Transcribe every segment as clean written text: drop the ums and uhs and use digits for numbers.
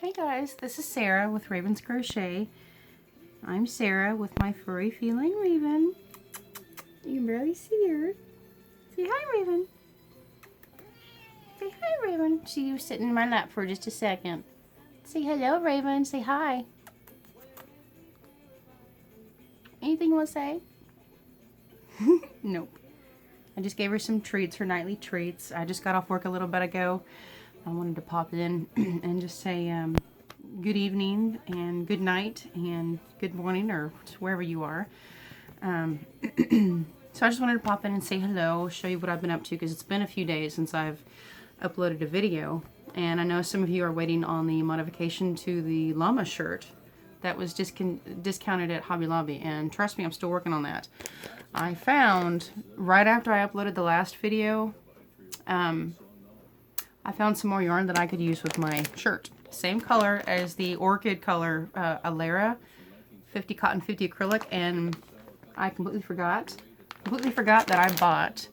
Hey guys, this is Sarah with Raven's Crochet. I'm Sarah with my furry feline Raven. You can barely see her. Say hi, Raven. Say hi, Raven. She was sitting in my lap for just a second. Say hello, Raven. Say hi. Anything you want to say? Nope. I just gave her some treats, her nightly treats. I just got off work a little bit ago. I wanted to pop in and just say good evening and good night and good morning, or wherever you are. So I just wanted to pop in and say hello, show you what I've been up to, because it's been a few days since I've uploaded a video. And I know some of you are waiting on the modification to the llama shirt that was discounted at Hobby Lobby. And trust me, I'm still working on that. I found, right after I uploaded the last video, I found some more yarn that I could use with my shirt. Same color as the orchid color Alera, 50 cotton, 50 acrylic, and I completely forgot that I bought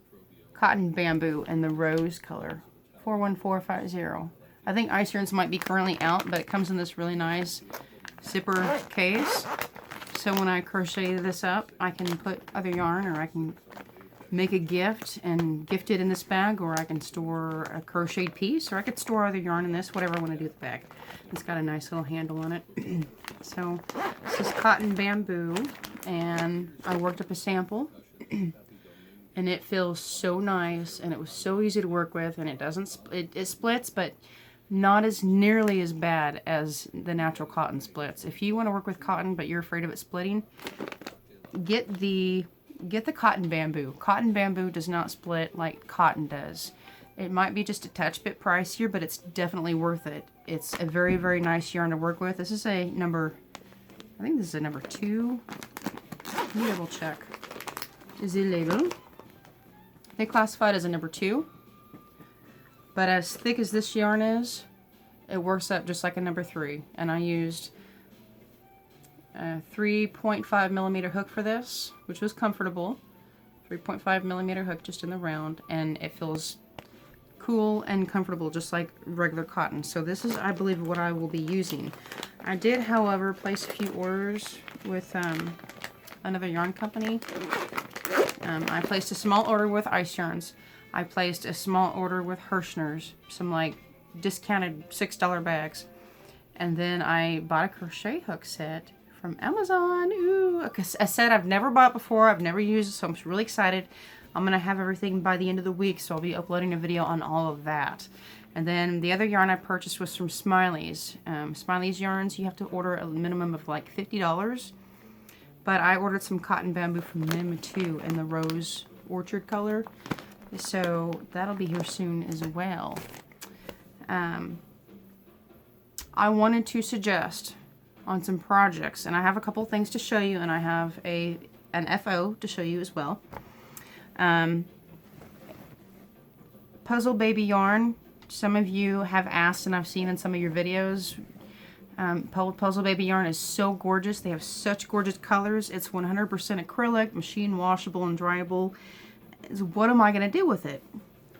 cotton bamboo in the rose color, 41450. I think ice yarns might be currently out, but it comes in this really nice zipper case. So when I crochet this up, I can put other yarn, or I can make a gift and gift it in this bag, or I can store a crocheted piece, or I could store other yarn in this, whatever I want to do with the bag. It's got a nice little handle on it. So this is cotton bamboo, and I worked up a sample, and it feels so nice, and it was so easy to work with, and it splits, but not as nearly as bad as the natural cotton splits. If you want to work with cotton but you're afraid of it splitting, get the cotton bamboo. Cotton bamboo does not split like cotton does. It might be just a touch bit pricier, but it's definitely worth it. It's a very, very nice yarn to work with. This is a number, I think this is a number 2. Let me double check. Is the label? They classified as a number 2. But as thick as this yarn is, it works up just like a number 3. And I used a 3.5 millimeter hook for this, which was comfortable. 3.5 millimeter hook just in the round, and it feels cool and comfortable just like regular cotton. So this is, I believe, what I will be using. I did, however, place a few orders with another yarn company. I placed a small order with ice yarns. I placed a small order with Hirschner's, some like discounted $6 bags. And then I bought a crochet hook set from Amazon. Ooh, a set I've never bought before, I've never used, so I'm really excited. I'm going to have everything by the end of the week, so I'll be uploading a video on all of that. And then the other yarn I purchased was from Smiley's. Smiley's yarns, you have to order a minimum of like $50. But I ordered some cotton bamboo from them too in the rose orchard color. So that'll be here soon as well. I wanted to suggest on some projects, and I have a couple things to show you, and I have an FO to show you as well. Puzzle baby yarn. Some of you have asked, and I've seen in some of your videos. Puzzle baby yarn is so gorgeous. They have such gorgeous colors. It's 100% acrylic, machine washable and dryable. What am I going to do with it?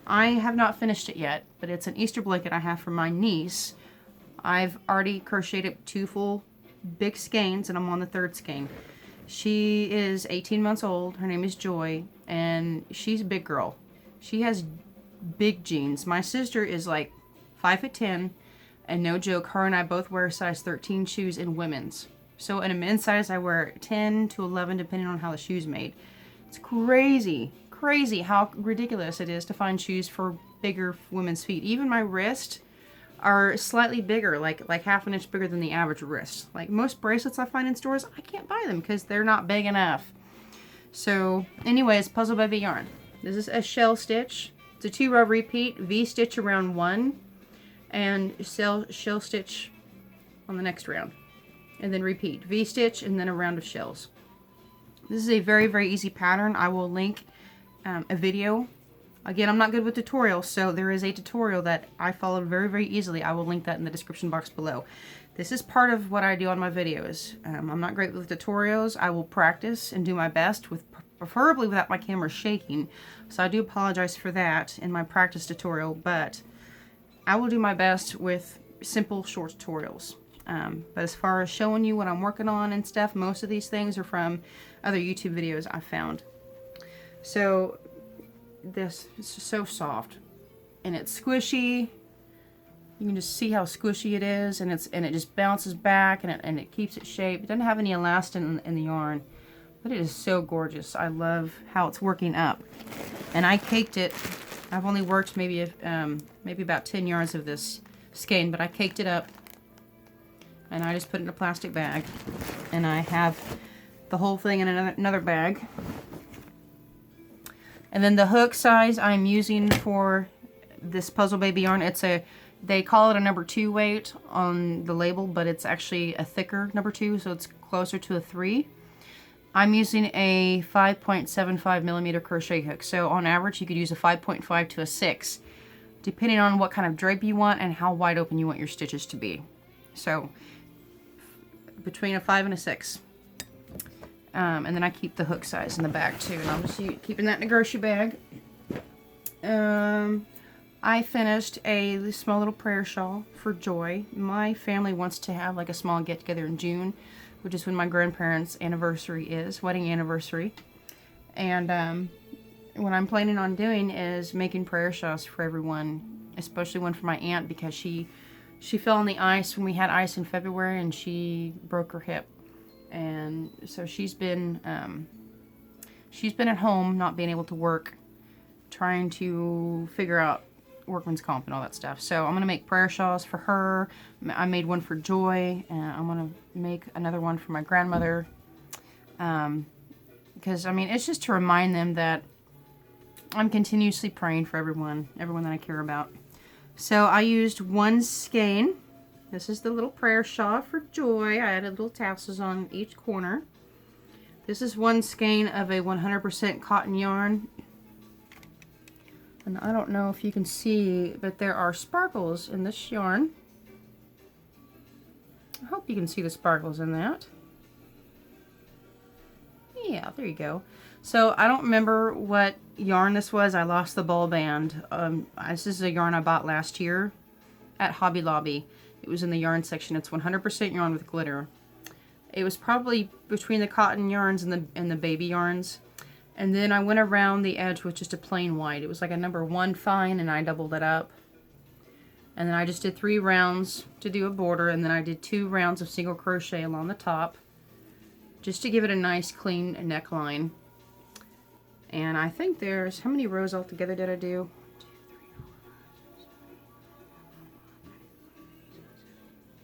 I have not finished it yet, but it's an Easter blanket I have for my niece. I've already crocheted 2 full big skeins, and I'm on the 3rd skein. She is 18 months old. Her name is Joy, and she's a big girl. She has big jeans. My sister is like 5'10", and no joke, her and I both wear size 13 shoes in women's. So in a men's size, I wear 10 to 11, depending on how the shoe's made. It's crazy how ridiculous it is to find shoes for bigger women's feet. Even my wrist are slightly bigger, like half an inch bigger than the average wrist. Like most bracelets I find in stores, I can't buy them because they're not big enough. So anyways, puzzle baby yarn. This is a shell stitch. It's a 2-row repeat, V-stitch around 1, and shell stitch on the next round. And then repeat, V-stitch, and then a round of shells. This is a very, very easy pattern. I will link a video. Again, I'm not good with tutorials, so there is a tutorial that I followed very, very easily. I will link that in the description box below. This is part of what I do on my videos. I'm not great with tutorials. I will practice and do my best, with preferably without my camera shaking. So I do apologize for that in my practice tutorial, but I will do my best with simple short tutorials. But as far as showing you what I'm working on and stuff, most of these things are from other YouTube videos I found. So this is so soft and it's squishy. You can just see how squishy it is, and it just bounces back, and it keeps its shape. It doesn't have any elastin in the yarn, but it is so gorgeous. I love how it's working up. And I caked it. I've only worked maybe about 10 yards of this skein, but I caked it up, and I just put it in a plastic bag, and I have the whole thing in another bag. And then the hook size I'm using for this Puzzle Baby yarn, they call it a number 2 weight on the label, but it's actually a thicker number 2, so it's closer to a 3. I'm using a 5.75 millimeter crochet hook, so on average you could use a 5.5 to a 6, depending on what kind of drape you want and how wide open you want your stitches to be. So between a 5 and a 6. And then I keep the hook size in the bag too, and I'm just keeping that in a grocery bag. I finished a small little prayer shawl for Joy. My family wants to have like a small get together in June, which is when my grandparents' anniversary is, wedding anniversary. And what I'm planning on doing is making prayer shawls for everyone, especially one for my aunt, because she fell on the ice when we had ice in February and she broke her hip. And so she's been at home not being able to work, trying to figure out workman's comp and all that stuff. So I'm gonna make prayer shawls for her. I made one for Joy, and I'm gonna make another one for my grandmother, because I mean, it's just to remind them that I'm continuously praying for everyone that I care about. So I used one skein. This is the little prayer shawl for Joy. I added little tassels on each corner. This is one skein of a 100% cotton yarn. And I don't know if you can see, but there are sparkles in this yarn. I hope you can see the sparkles in that. Yeah, there you go. So I don't remember what yarn this was. I lost the ball band. This is a yarn I bought last year at Hobby Lobby. It was in the yarn section. It's 100% yarn with glitter. It was probably between the cotton yarns and the baby yarns. And then I went around the edge with just a plain white. It was like a number 1 fine, and I doubled it up. And then I just did 3 rounds to do a border, and then I did 2 rounds of single crochet along the top, just to give it a nice clean neckline. And I think there's, how many rows altogether did I do?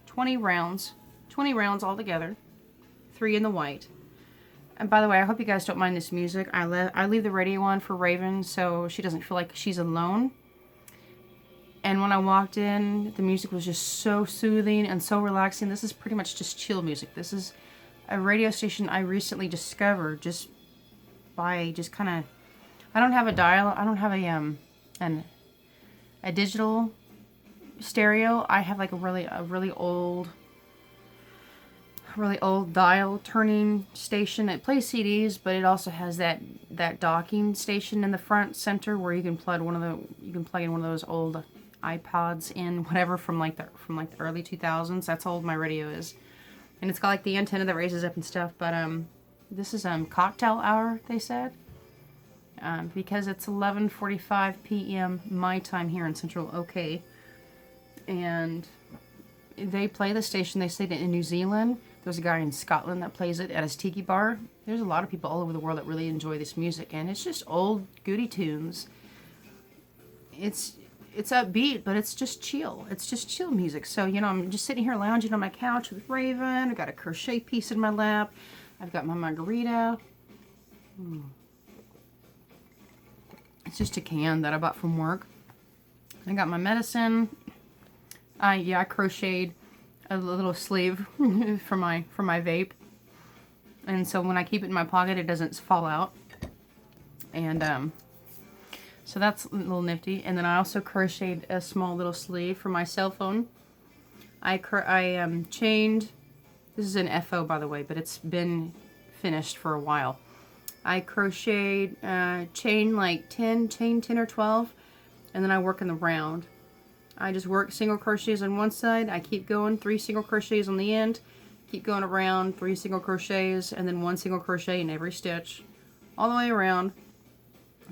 20 rounds. 20 rounds altogether. 3 in the white. And by the way, I hope you guys don't mind this music. I leave the radio on for Raven so she doesn't feel like she's alone. And when I walked in, the music was just so soothing and so relaxing. This is pretty much just chill music. This is a radio station I recently discovered just by kind of, I don't have a dial, I don't have a digital stereo. I have like a really old dial turning station. It plays CDs, but it also has that docking station in the front center where you can plug in one of those old iPods in, whatever, from like the early 2000s. That's how old my radio is. And it's got like the antenna that raises up and stuff. But this is cocktail hour, they said, because it's 11:45 p.m. my time here in Central OK. And they play the station. They say that in New Zealand, there's a guy in Scotland that plays it at his tiki bar. There's a lot of people all over the world that really enjoy this music, and it's just old goody tunes. It's upbeat, but it's just chill. It's just chill music. So, you know, I'm just sitting here lounging on my couch with Raven. I've got a crochet piece in my lap. I've got my margarita. It's just a can that I bought from work. I got my medicine. I crocheted a little sleeve for my vape, and so when I keep it in my pocket, it doesn't fall out. And so that's a little nifty. And then I also crocheted a small little sleeve for my cell phone. I chained. This is an FO, by the way, but it's been finished for a while. I crocheted chain like 10 or 12, and then I work in the round. I just work single crochets on one side. I keep going, 3 single crochets on the end. Keep going around, 3 single crochets, and then 1 single crochet in every stitch. All the way around.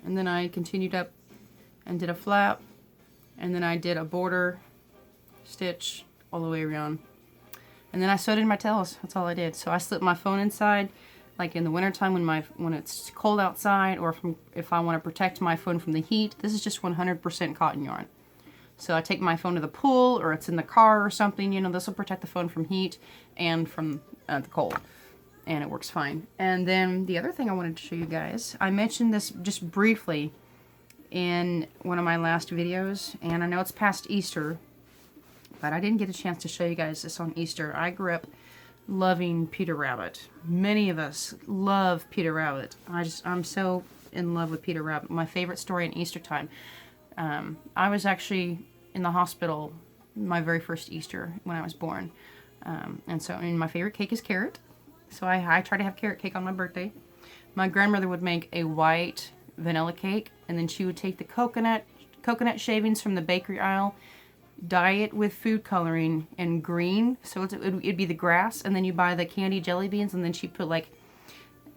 And then I continued up and did a flap. And then I did a border stitch all the way around. And then I sewed in my tails. That's all I did. So I slipped my phone inside, like in the wintertime when it's cold outside, or if I want to protect my phone from the heat. This is just 100% cotton yarn. So I take my phone to the pool, or it's in the car or something, you know, this will protect the phone from heat and from the cold. And it works fine. And then the other thing I wanted to show you guys, I mentioned this just briefly in one of my last videos, and I know it's past Easter, but I didn't get a chance to show you guys this on Easter. I grew up loving Peter Rabbit. Many of us love Peter Rabbit. I'm so in love with Peter Rabbit. My favorite story in Easter time. I was actually in the hospital my very first Easter when I was born. And so, my favorite cake is carrot. So I try to have carrot cake on my birthday. My grandmother would make a white vanilla cake, and then she would take the coconut shavings from the bakery aisle, dye it with food coloring and green, so it'd be the grass, and then you buy the candy jelly beans, and then she'd put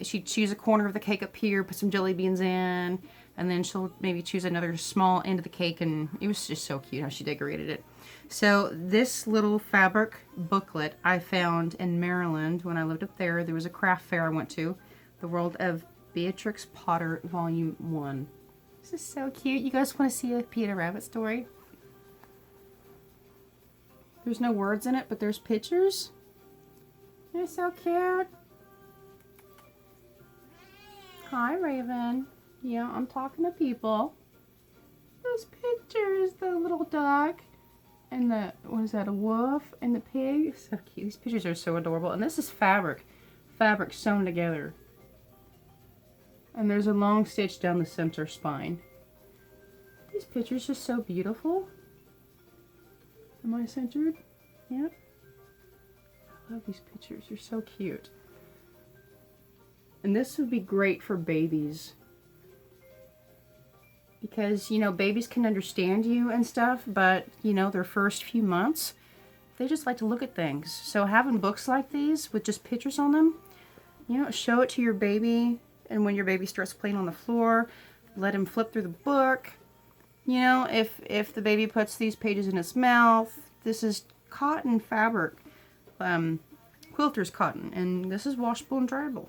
she'd choose a corner of the cake up here, put some jelly beans in, and then she'll maybe choose another small end of the cake, and it was just so cute how she decorated it. So this little fabric booklet I found in Maryland when I lived up there. There was a craft fair I went to, The World of Beatrix Potter Volume 1. This is so cute. You guys want to see a Peter Rabbit story? There's no words in it, but there's pictures. They're so cute. Hi, Raven. Yeah, I'm talking to people. Those pictures, the little dog and the, what is that, a wolf and the pig? So cute. These pictures are so adorable. And this is fabric sewn together. And there's a long stitch down the center spine. These pictures are so beautiful. Am I centered? Yeah. I love these pictures. They're so cute. And this would be great for babies. Because, you know, babies can understand you and stuff, but, you know, their first few months, they just like to look at things. So having books like these with just pictures on them, you know, show it to your baby, and when your baby starts playing on the floor, let him flip through the book. You know, if the baby puts these pages in its mouth, this is cotton fabric, quilter's cotton, and this is washable and dryable.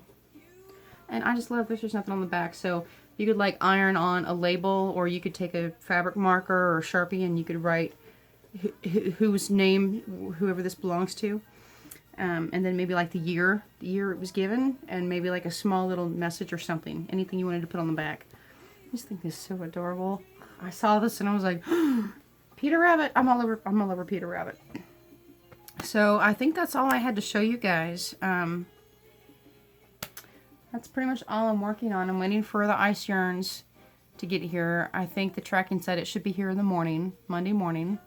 And I just love this. There's nothing on the back, so you could like iron on a label, or you could take a fabric marker or a Sharpie and you could write whose name, whoever this belongs to, and then maybe like the year it was given, and maybe like a small little message or something, anything you wanted to put on the back. I just think this is so adorable. I saw this and I was like, Peter Rabbit. I'm all over Peter Rabbit. So I think that's all I had to show you guys. That's pretty much all I'm working on. I'm waiting for the ice yarns to get here. I think the tracking said it should be here in the morning, Monday morning.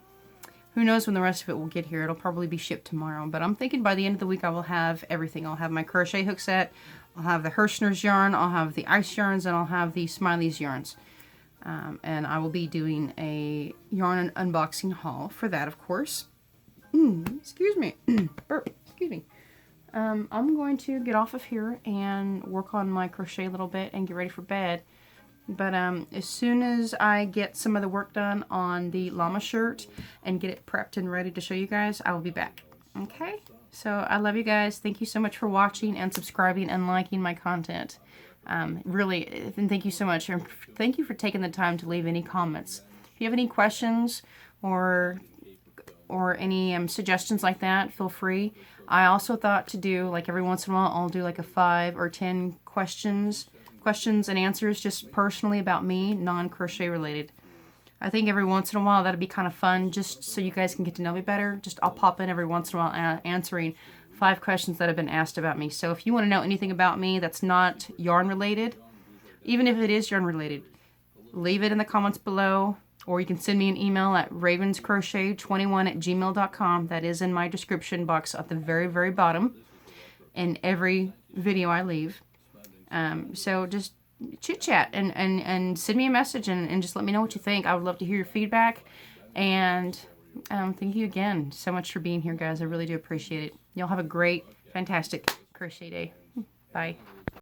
Who knows when the rest of it will get here. It'll probably be shipped tomorrow. But I'm thinking by the end of the week I will have everything. I'll have my crochet hook set, I'll have the Hirschner's yarn, I'll have the ice yarns, and I'll have the Smiley's yarns. And I will be doing a yarn unboxing haul for that, of course. Excuse me. Burp. Excuse me. I'm going to get off of here and work on my crochet a little bit and get ready for bed. But as soon as I get some of the work done on the llama shirt and get it prepped and ready to show you guys, I will be back. Okay? So I love you guys. Thank you so much for watching and subscribing and liking my content. Really, and thank you so much. Thank you for taking the time to leave any comments. If you have any questions or any suggestions like that, feel free. I also thought to do, like, every once in a while, I'll do like a 5 or 10 questions and answers just personally about me, non-crochet related. I think every once in a while that'd be kind of fun, just so you guys can get to know me better. I'll pop in every once in a while answering 5 questions that have been asked about me. So if you want to know anything about me that's not yarn related, even if it is yarn related, leave it in the comments below. Or you can send me an email at ravenscrochet21@gmail.com. That is in my description box at the very, very bottom in every video I leave. So just chit-chat and send me a message and just let me know what you think. I would love to hear your feedback. And thank you again so much for being here, guys. I really do appreciate it. Y'all have a great, fantastic crochet day. Bye.